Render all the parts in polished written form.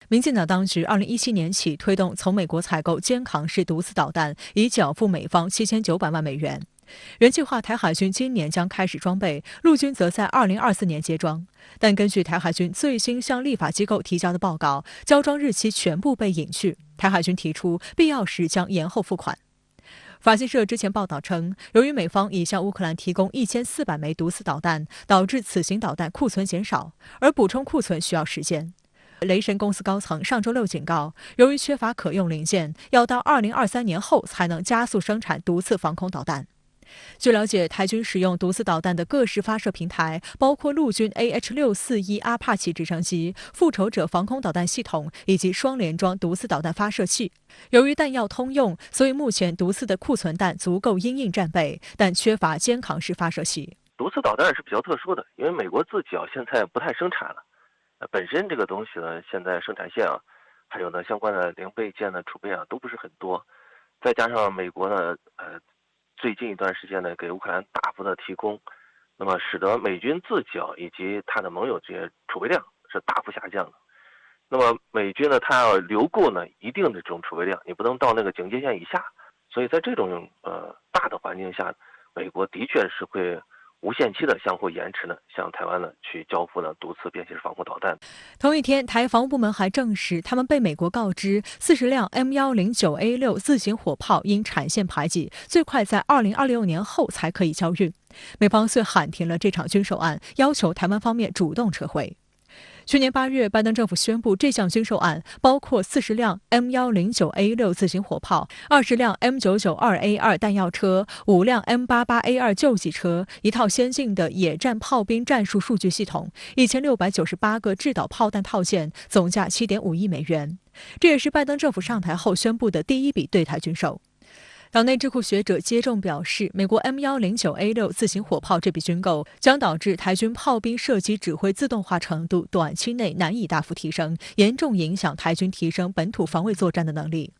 民进党当局2017年起推动从美国采购肩扛式毒刺导弹，以缴付美方7900万美元。原计划台海军今年将开始装备，陆军则在2024年接装。但根据台海军最新向立法机构提交的报告，交装日期全部被隐去。台海军提出必要时将延后付款。法新社之前报道称，由于美方已向乌克兰提供1400枚毒刺导弹，导致此型导弹库存减少，而补充库存需要时间。雷神公司高层上周六警告，由于缺乏可用零件，要到2023年后才能加速生产毒刺防空导弹。据了解，台军使用毒刺导弹的各式发射平台包括陆军 AH-641阿帕奇直升机、复仇者防空导弹系统以及双联装毒刺导弹发射器。由于弹药通用，所以目前毒刺的库存弹足够因应战备，但缺乏肩扛式发射器。毒刺导弹是比较特殊的，因为美国自己现在不太生产了。本身这个东西呢，现在生产线还有呢相关的零备件的储备都不是很多，再加上美国呢，最近一段时间呢给乌克兰大幅的提供，那么使得美军自己以及他的盟友这些储备量是大幅下降的。那么美军呢，他要留够呢一定的这种储备量，你不能到那个警戒线以下，所以在这种大的环境下，美国的确是会无限期的向后延迟呢，向台湾呢去交付呢毒刺便携式防空导弹。同一天，台防务部门还证实，他们被美国告知40辆 M109A6 自行火炮因产线排挤，最快在2026年后才可以交运。美方遂喊停了这场军售案，要求台湾方面主动撤回。去年8月，拜登政府宣布这项军售案包括40辆 M109A6 自行火炮、20辆 M992A2 弹药车、5辆 M88A2 救济车、一套先进的野战炮兵战术数据系统、1698个制导炮弹套件，总价7.5亿美元。这也是拜登政府上台后宣布的第一笔对台军售。党内智库学者接种表示，美国 M109A6 自行火炮这笔军购将导致台军炮兵射击指挥自动化程度短期内难以大幅提升，严重影响台军提升本土防卫作战的能力。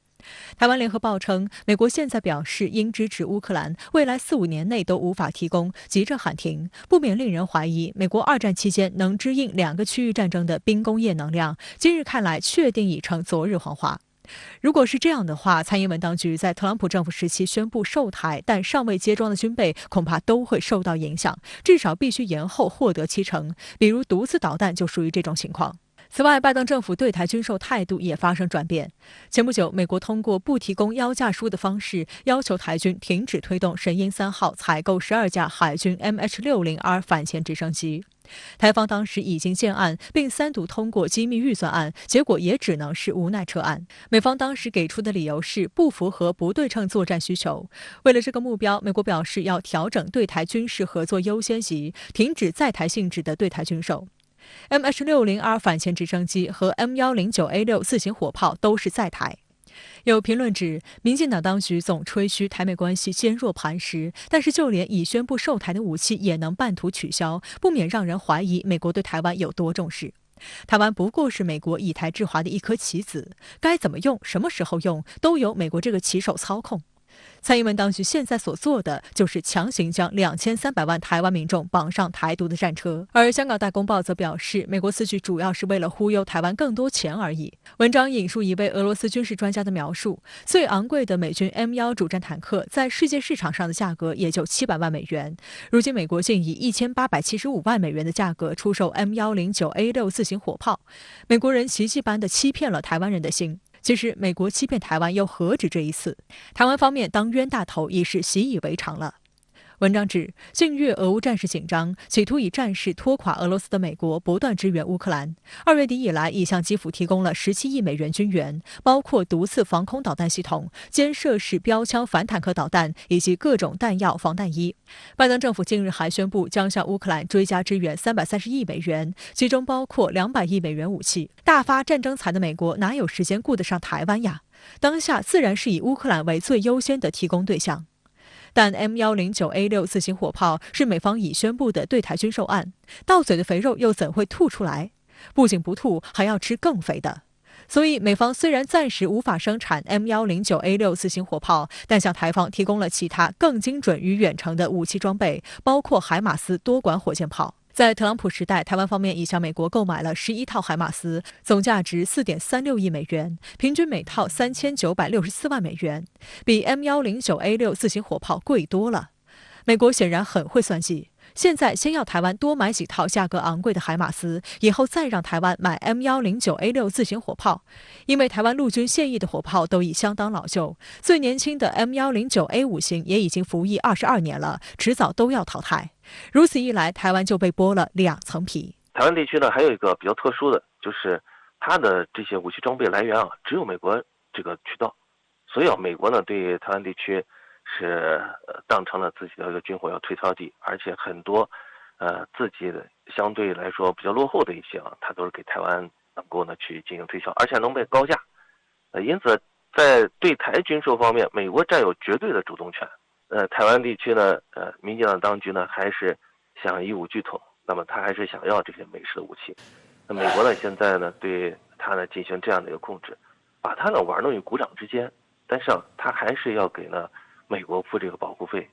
台湾联合报称，美国现在表示应支持乌克兰，未来4-5年内都无法提供，急着喊停，不免令人怀疑美国2战期间能支应2个区域战争的兵工业能量，今日看来确定已成昨日黄花。如果是这样的话，蔡英文当局在特朗普政府时期宣布售台但尚未接装的军备，恐怕都会受到影响，至少必须延后获得7成。比如毒刺导弹就属于这种情况。此外，拜登政府对台军售态度也发生转变。前不久，美国通过不提供要价书的方式，要求台军停止推动神鹰3号采购12架海军 MH-60R 反潜直升机。台方当时已经建案，并3读通过机密预算案，结果也只能是无奈撤案。美方当时给出的理由是不符合不对称作战需求。为了这个目标，美国表示要调整对台军事合作优先级，停止在台性质的对台军售。MH-60R 反潜直升机和 M109A6 自行火炮都是在台。有评论指，民进党当局总吹嘘台美关系坚若磐石，但是就连已宣布售台的武器也能半途取消，不免让人怀疑美国对台湾有多重视。台湾不过是美国以台制华的一颗棋子，该怎么用、什么时候用，都由美国这个棋手操控。蔡英文当局现在所做的就是强行将2300万台湾民众绑上台独的战车，而香港大公报则表示，美国此举主要是为了忽悠台湾更多钱而已。文章引述一位俄罗斯军事专家的描述，最昂贵的美军 M1 主战坦克在世界市场上的价格也就700万美元，如今美国竟以1875万美元的价格出售 M109A6 自行火炮，美国人奇迹般地欺骗了台湾人的心。其实，美国欺骗台湾又何止这一次？台湾方面当冤大头已是习以为常了。文章指，近月俄乌战事紧张，企图以战事拖垮俄罗斯的美国不断支援乌克兰。2月底以来，已向基辅提供了17亿美元军援，包括毒刺防空导弹系统、肩射式标枪反坦克导弹以及各种弹药、防弹衣。拜登政府近日还宣布将向乌克兰追加支援330亿美元，其中包括200亿美元武器。大发战争财的美国哪有时间顾得上台湾呀？当下自然是以乌克兰为最优先的提供对象。但 M109A6 自行火炮是美方已宣布的对台军售案，到嘴的肥肉又怎会吐出来？不仅不吐，还要吃更肥的。所以美方虽然暂时无法生产 M109A6 自行火炮，但向台方提供了其他更精准与远程的武器装备，包括海马斯多管火箭炮。在特朗普时代，台湾方面已向美国购买了11套海马斯，总价值4.36亿美元，平均每套3964万美元，比 M109A6自行火炮贵多了。美国显然很会算计，现在先要台湾多买几套价格昂贵的海马斯，以后再让台湾买 M109A6自行火炮。因为台湾陆军现役的火炮都已相当老旧，最年轻的 M109A5型也已经服役22年了，迟早都要淘汰。如此一来，台湾就被剥了2层皮。台湾地区呢，还有一个比较特殊的，就是它的这些武器装备来源啊，只有美国这个渠道，所以美国呢对台湾地区是当成了自己的一个军火要推销地，而且很多自己的相对来说比较落后的一些它都是给台湾能够呢去进行推销，而且能被高价。因此在对台军售方面，美国占有绝对的主动权。台湾地区呢，民进党当局呢还是想以武拒统，那么他还是想要这些美式的武器。那美国呢现在呢对他呢进行这样的一个控制，把他呢玩弄于股掌之间，但是他还是要给呢美国付这个保护费。